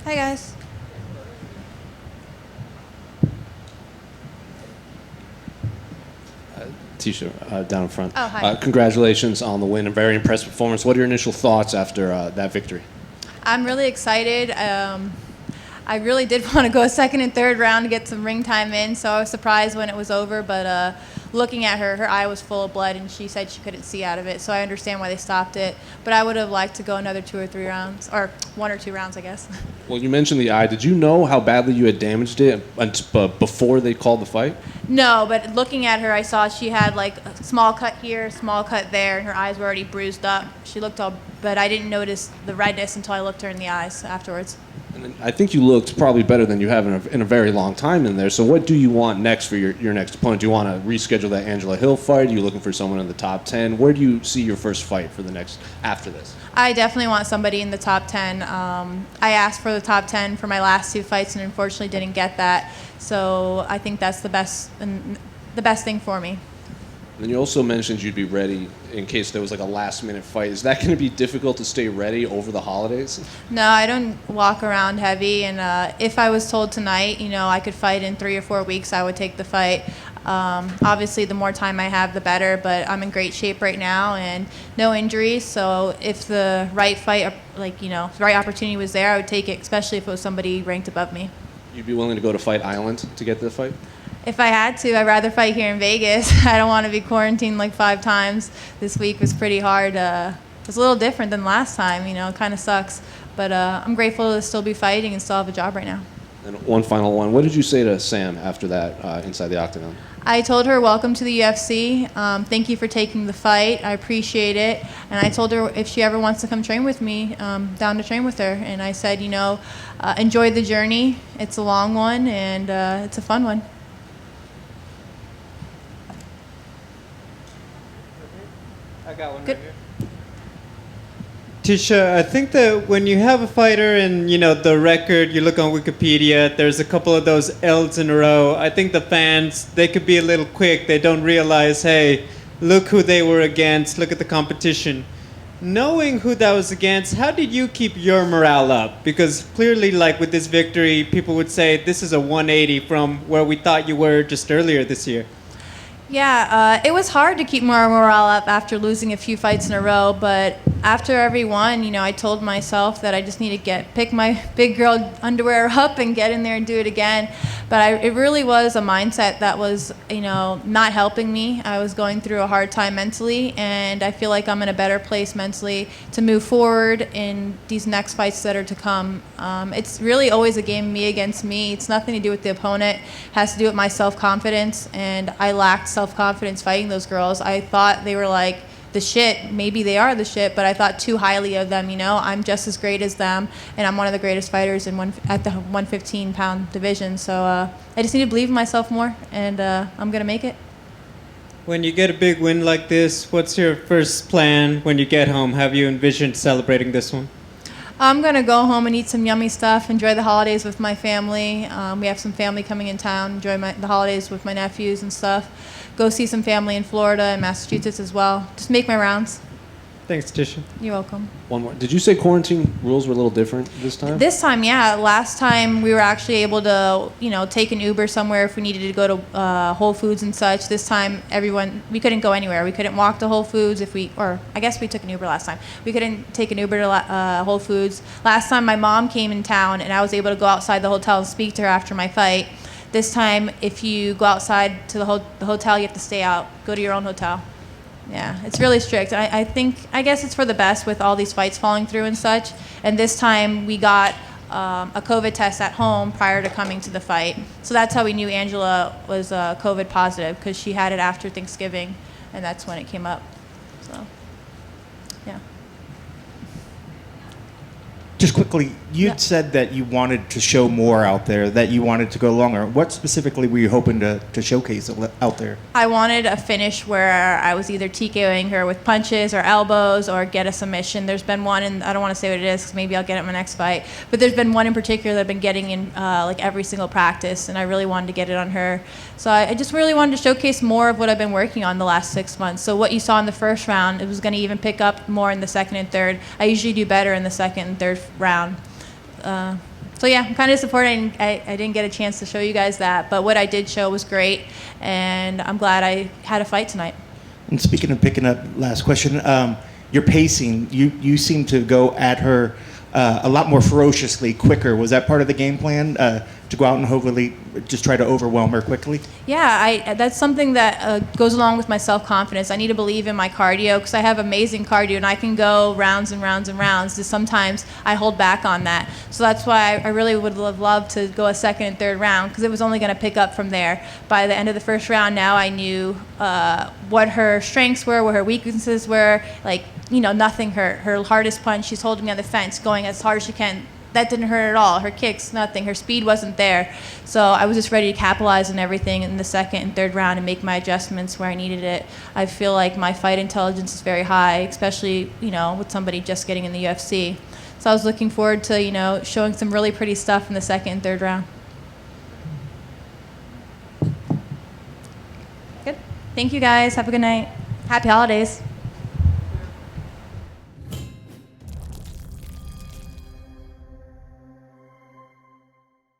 Hi, guys. Tecia, down in front. Oh, hi. Congratulations on the win. A very impressive performance. What are your initial thoughts after that victory? I'm really excited. I really did want to go a second and third round to get some ring time in, so I was surprised when it was over. But looking at her eye was full of blood, and she said she couldn't see out of it, so I understand why they stopped it. But I would have liked to go another 2 or 3 rounds, or 1 or 2 rounds, I guess. Well, you mentioned the eye. Did you know how badly you had damaged it before they called the fight? No, but looking at her, I saw she had like a small cut here, small cut there, and her eyes were already bruised up. She looked all, but I didn't notice the redness until I looked her in the eyes afterwards. And then I think you looked probably better than you have in a very long time in there. So what do you want next for your next opponent? Do you want to reschedule that Angela Hill fight? Are you looking for someone in the top 10? Where do you see your first fight for the next after this? I definitely want somebody in the top 10. I asked for the top 10 for my last 2 fights and unfortunately didn't get that. So I think that's the best thing for me. And you also mentioned you'd be ready in case there was like a last-minute fight. Is that going to be difficult to stay ready over the holidays? No, I don't walk around heavy. And if I was told tonight, I could fight in 3 or 4 weeks, I would take the fight. Obviously, the more time I have, the better. But I'm in great shape right now and no injuries. So if the right fight, the right opportunity was there, I would take it, especially if it was somebody ranked above me. You'd be willing to go to Fight Island to get the fight? If I had to, I'd rather fight here in Vegas. I don't want to be quarantined like 5 times. This week was pretty hard. It was a little different than last time, it kind of sucks. But I'm grateful to still be fighting and still have a job right now. And one final one. What did you say to Sam after that inside the octagon? I told her, welcome to the UFC. Thank you for taking the fight. I appreciate it. And I told her if she ever wants to come train with me, down to train with her. And I said, enjoy the journey. It's a long one, and it's a fun one. I got one Good. right here. Tecia, I think that when you have a fighter and, the record, you look on Wikipedia, there's a couple of those L's in a row. I think the fans, they could be a little quick. They don't realize, hey, look who they were against. Look at the competition. Knowing who that was against, how did you keep your morale up? Because clearly, like with this victory, people would say this is a 180 from where we thought you were just earlier this year. Yeah, it was hard to keep my morale up after losing a few fights in a row, but after every one, I told myself that I just need to pick my big girl underwear up and get in there and do it again. But it really was a mindset that was, not helping me. I was going through a hard time mentally, and I feel like I'm in a better place mentally to move forward in these next fights that are to come. It's really always a game of me against me. It's nothing to do with the opponent. It has to do with my self-confidence, and I lacked self-confidence fighting those girls. I thought they were like the shit. Maybe they are the shit, but I thought too highly of them. I'm just as great as them, and I'm one of the greatest fighters at the 115-pound division. So I just need to believe in myself more, and I'm gonna make it. When you get a big win like this, what's your first plan when you get home? Have you envisioned celebrating this one? I'm going to go home and eat some yummy stuff, enjoy the holidays with my family. We have some family coming in town, enjoy the holidays with my nephews and stuff. Go see some family in Florida and Massachusetts as well. Just make my rounds. Thanks, Tecia. You're welcome. One more. Did you say quarantine rules were a little different this time? This time, yeah. Last time we were actually able to, take an Uber somewhere if we needed to go to Whole Foods and such. This time, we couldn't go anywhere. We couldn't walk to Whole Foods or I guess we took an Uber last time. We couldn't take an Uber to Whole Foods. Last time, my mom came in town, and I was able to go outside the hotel and speak to her after my fight. This time, if you go outside to the hotel, you have to stay out. Go to your own hotel. Yeah, it's really strict. I guess it's for the best with all these fights falling through and such. And this time we got a COVID test at home prior to coming to the fight. So that's how we knew Angela was COVID positive, because she had it after Thanksgiving, and that's when it came up. So, yeah. Just quickly, you'd said that you wanted to show more out there, that you wanted to go longer. What specifically were you hoping to showcase out there? I wanted a finish where I was either TKOing her with punches or elbows or get a submission. There's been one, and I don't want to say what it is because maybe I'll get it in my next fight, but there's been one in particular that I've been getting in every single practice, and I really wanted to get it on her. So I just really wanted to showcase more of what I've been working on the last 6 months. So what you saw in the first round, it was going to even pick up more in the second and third. I usually do better in the second and third round. So yeah, I'm kind of disappointed I didn't get a chance to show you guys that, but what I did show was great, and I'm glad I had a fight tonight. And speaking of picking up, last question, your pacing, you seem to go at her a lot more ferociously, quicker. Was that part of the game plan, to go out and hopefully just try to overwhelm her quickly? Yeah, that's something that goes along with my self-confidence. I need to believe in my cardio because I have amazing cardio and I can go rounds and rounds and rounds. Just sometimes I hold back on that. So that's why I really would have loved to go a second and third round because it was only going to pick up from there. By the end of the first round, now I knew what her strengths were, what her weaknesses were. Like, nothing hurt. Her hardest punch, she's holding me on the fence, going as hard as she can. That didn't hurt at all. Her kicks, nothing. Her speed wasn't there. So I was just ready to capitalize on everything in the second and third round and make my adjustments where I needed it. I feel like my fight intelligence is very high, especially, with somebody just getting in the UFC. So I was looking forward to, showing some really pretty stuff in the second and third round. Good. Thank you, guys. Have a good night. Happy holidays.